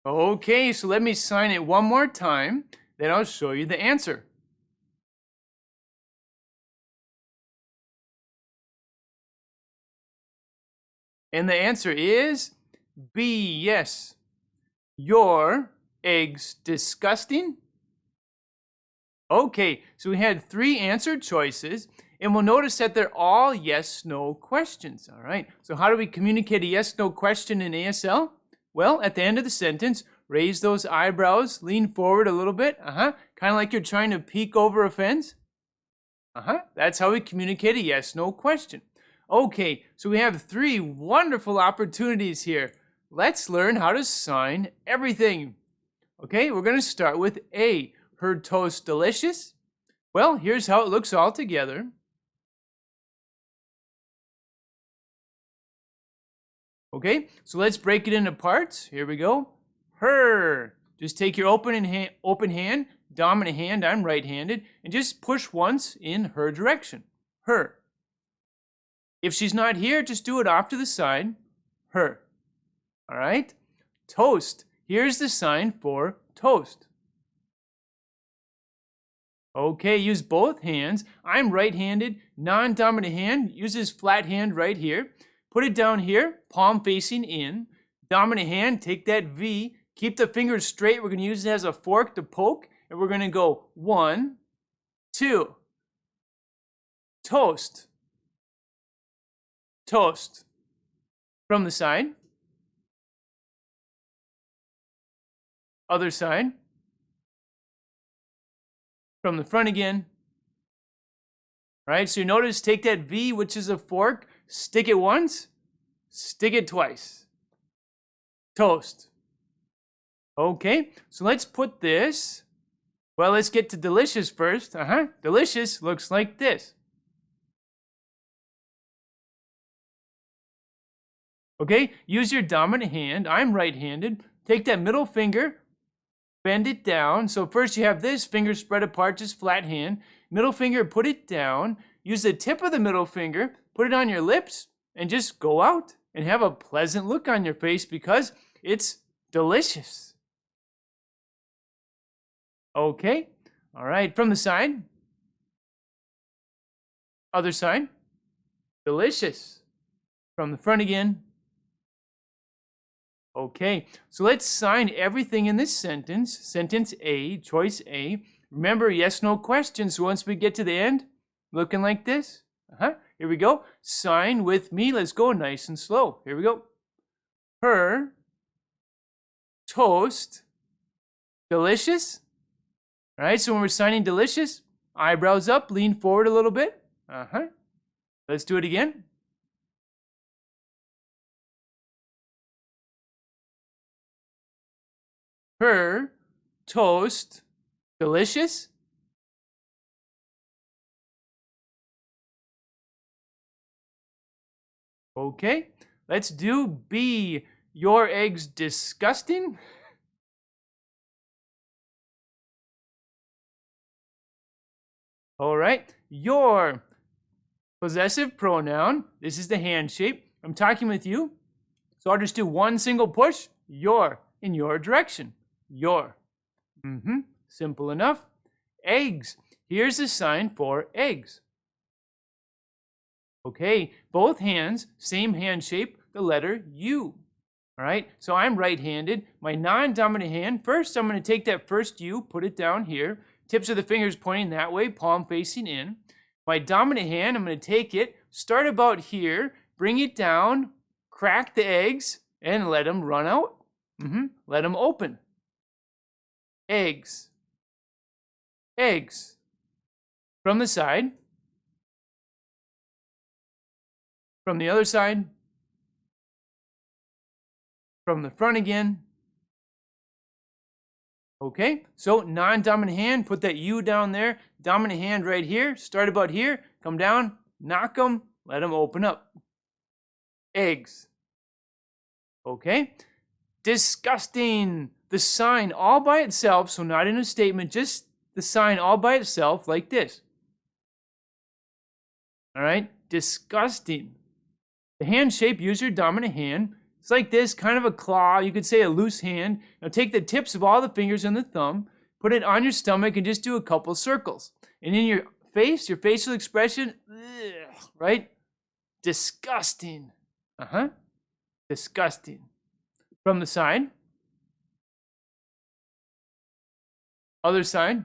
Okay, so let me sign it one more time, then I'll show you the answer. And the answer is B, yes. Your eggs disgusting? Okay, so we had 3 answer choices, and we'll notice that they're all yes/no questions, all right? So how do we communicate a yes/no question in ASL? Well, at the end of the sentence, raise those eyebrows, lean forward a little bit, kind of like you're trying to peek over a fence. That's how we communicate a yes/no question. Okay, so we have 3 wonderful opportunities here. Let's learn how to sign everything. Okay, we're going to start with A. Her toast delicious? Well, here's how it looks all together. Okay, so let's break it into parts. Here we go. Her. Just take your open hand, dominant hand, I'm right-handed, and just push once in her direction. Her. If she's not here, just do it off to the side. Her. All right? Toast. Here's the sign for toast. Okay, use both hands. I'm right-handed, non-dominant hand. Use his flat hand right here. Put it down here, palm facing in. Dominant hand, take that V. Keep the fingers straight. We're going to use it as a fork to poke. And we're going to go 1, 2. Toast. Toast. From the side. Other side. From the front again. All right, so you notice, take that V, which is a fork, stick it once, stick it twice. Toast. Okay, so let's put this, well, let's get to delicious first. Delicious looks like this. Okay, use your dominant hand. I'm right-handed. Take that middle finger, bend it down. So first you have this finger spread apart, just flat hand. Middle finger, put it down. Use the tip of the middle finger, put it on your lips, and just go out and have a pleasant look on your face because it's delicious. Okay, all right, from the side. Other side. Delicious. From the front again. Okay, so let's sign everything in this sentence. Sentence A, choice A. Remember, yes/no question. So once we get to the end, looking like this. Here we go. Sign with me. Let's go nice and slow. Here we go. Her toast delicious. All right, so when we're signing delicious, eyebrows up, lean forward a little bit. Let's do it again. Her toast delicious. Okay, let's do B. Your eggs disgusting? All right, your possessive pronoun. This is the hand shape. I'm talking with you, so I'll just do one single push. Your, in your direction. Your. Simple enough. Eggs. Here's the sign for eggs. Okay, both hands, same hand shape, the letter U. All right, so I'm right-handed. My non-dominant hand, first I'm going to take that first U, put it down here. Tips of the fingers pointing that way, palm facing in. My dominant hand, I'm going to take it, start about here, bring it down, crack the eggs, and let them run out. Let them open. Eggs. Eggs. From the side. From the other side. From the front again. Okay, so non-dominant hand, put that U down there. Dominant hand right here, start about here, come down, knock them, let them open up. Eggs. Okay, disgusting. The sign all by itself, so not in a statement, just the sign all by itself like this. All right, disgusting. The hand shape, use your dominant hand. It's like this, kind of a claw. You could say a loose hand. Now take the tips of all the fingers and the thumb, put it on your stomach, and just do a couple circles. And in your face, your facial expression, right? Disgusting. Disgusting. From the side. Other side.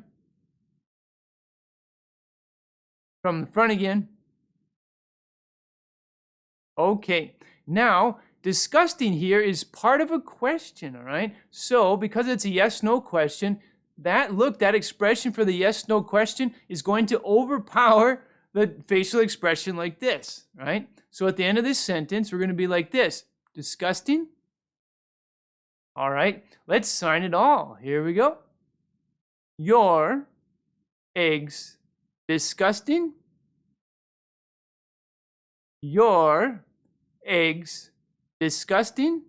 From the front again. Okay. Now, disgusting here is part of a question, all right? So, because it's a yes-no question, that expression for the yes-no question is going to overpower the facial expression like this, right? So at the end of this sentence, we're going to be like this. Disgusting. All right, let's sign it all. Here we go. Your eggs disgusting? Your eggs disgusting?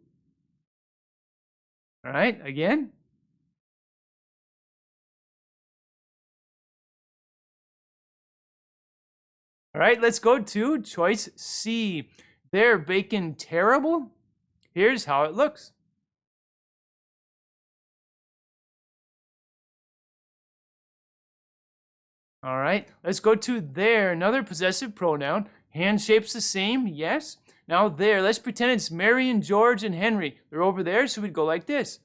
All right, again. All right, let's go to choice C. Their bacon terrible? Here's how it looks. All right, let's go to their, another possessive pronoun. Hand shapes the same, yes. Now there, let's pretend it's Mary and George and Henry. They're over there, so we'd go like this.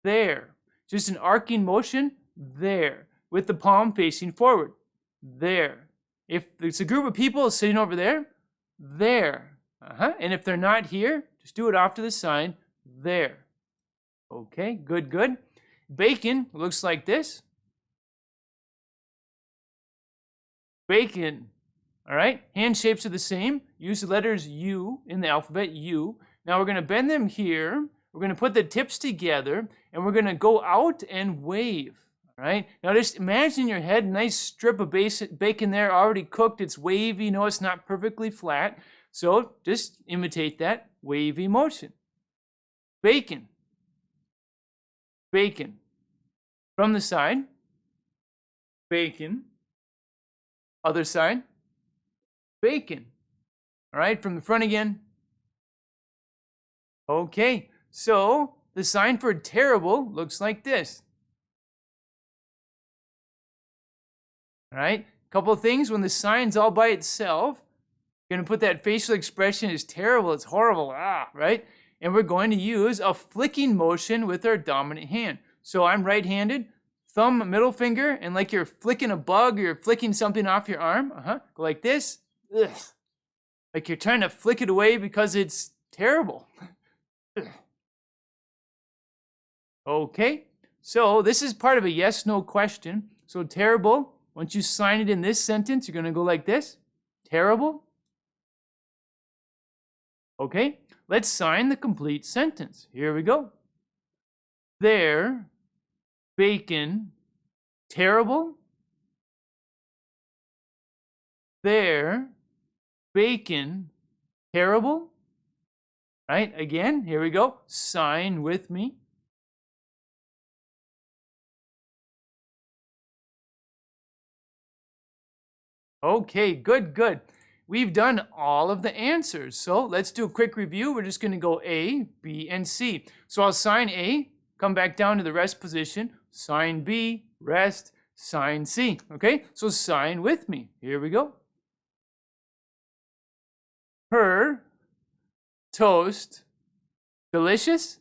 There. Just an arcing motion, there. With the palm facing forward. There. If it's a group of people sitting over there, there. And if they're not here, just do it off to the side, there. Okay, good, good. Bacon looks like this. Bacon. All right, hand shapes are the same. Use the letters U in the alphabet, U. Now we're going to bend them here. We're going to put the tips together, and we're going to go out and wave. All right, now just imagine in your head, nice strip of bacon there, already cooked. It's wavy, you know, it's not perfectly flat. So just imitate that wavy motion. Bacon. Bacon. From the side. Bacon. Other side. Bacon. All right, from the front again. Okay, so the sign for terrible looks like this. All right, a couple of things. When the sign's all by itself, you're going to put that facial expression as terrible, it's horrible, right? And we're going to use a flicking motion with our dominant hand. So I'm right-handed, thumb, middle finger, and like you're flicking a bug or you're flicking something off your arm. Go like this. Ugh. Like you're trying to flick it away because it's terrible. Okay, so this is part of a yes-no question. So terrible, once you sign it in this sentence, you're going to go like this. Terrible. Okay, let's sign the complete sentence. Here we go. Their bacon terrible. Their bacon terrible. Right, again, here we go. Sign with me. Okay, good, good. We've done all of the answers. So let's do a quick review. We're just going to go A, B, and C. So I'll sign A, come back down to the rest position, sign B, rest, sign C. Okay, so sign with me. Here we go. Her toast delicious.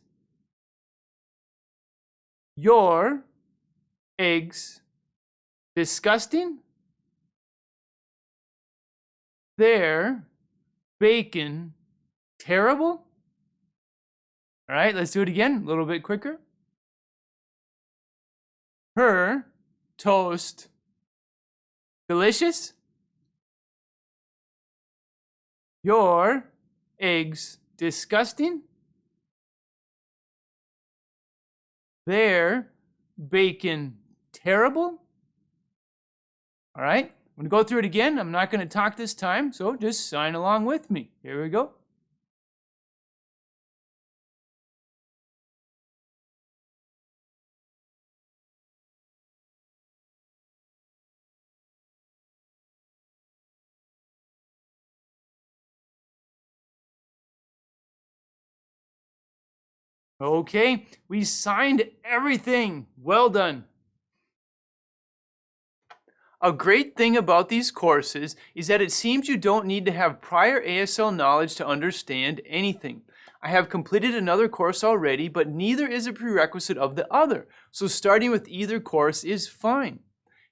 Your eggs disgusting. Their bacon terrible. All right, let's do it again, a little bit quicker. Her toast delicious. Your eggs disgusting. Their bacon terrible. All right, I'm going to go through it again. I'm not going to talk this time, so just sign along with me. Here we go. Okay, we signed everything. Well done. A great thing about these courses is that it seems you don't need to have prior ASL knowledge to understand anything. I have completed another course already, but neither is a prerequisite of the other, so starting with either course is fine.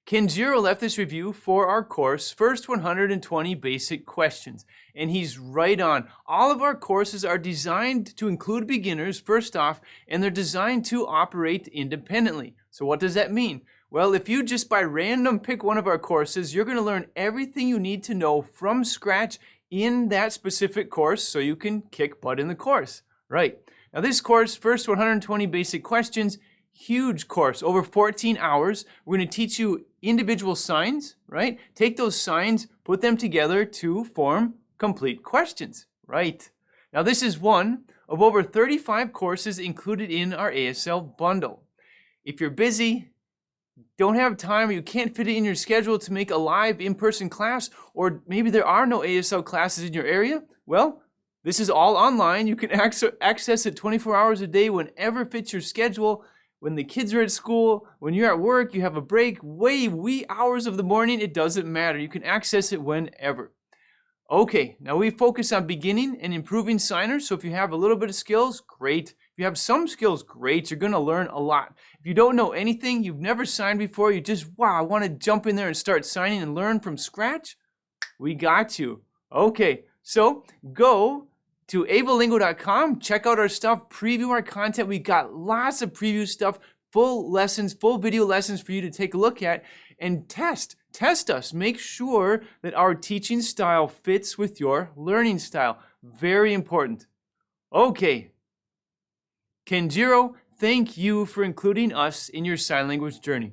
Kenjiro left this review for our course, First 120 Basic Questions, and he's right on. All of our courses are designed to include beginners, first off, and they're designed to operate independently. So what does that mean? Well, if you just by random pick one of our courses, you're going to learn everything you need to know from scratch in that specific course so you can kick butt in the course. Right. Now this course, First 120 Basic Questions, huge course, over 14 hours. We're going to teach you individual signs, right? Take those signs, put them together to form complete questions, right? Now this is one of over 35 courses included in our ASL bundle. If you're busy, don't have time, or you can't fit it in your schedule to make a live in-person class, or maybe there are no ASL classes in your area, well, this is all online. You can access it 24 hours a day whenever fits your schedule. When the kids are at school, when you're at work, you have a break, wee hours of the morning, it doesn't matter. You can access it whenever. Okay, now we focus on beginning and improving signers. So if you have a little bit of skills, great. If you have some skills, great. You're going to learn a lot. If you don't know anything, you've never signed before, you just, wow, I want to jump in there and start signing and learn from scratch, we got you. Okay, so go to avalingo.com, check out our stuff, preview our content. We got lots of preview stuff, full lessons, full video lessons for you to take a look at, and test us. Make sure that our teaching style fits with your learning style. Very important. Okay. Kenjiro, thank you for including us in your sign language journey.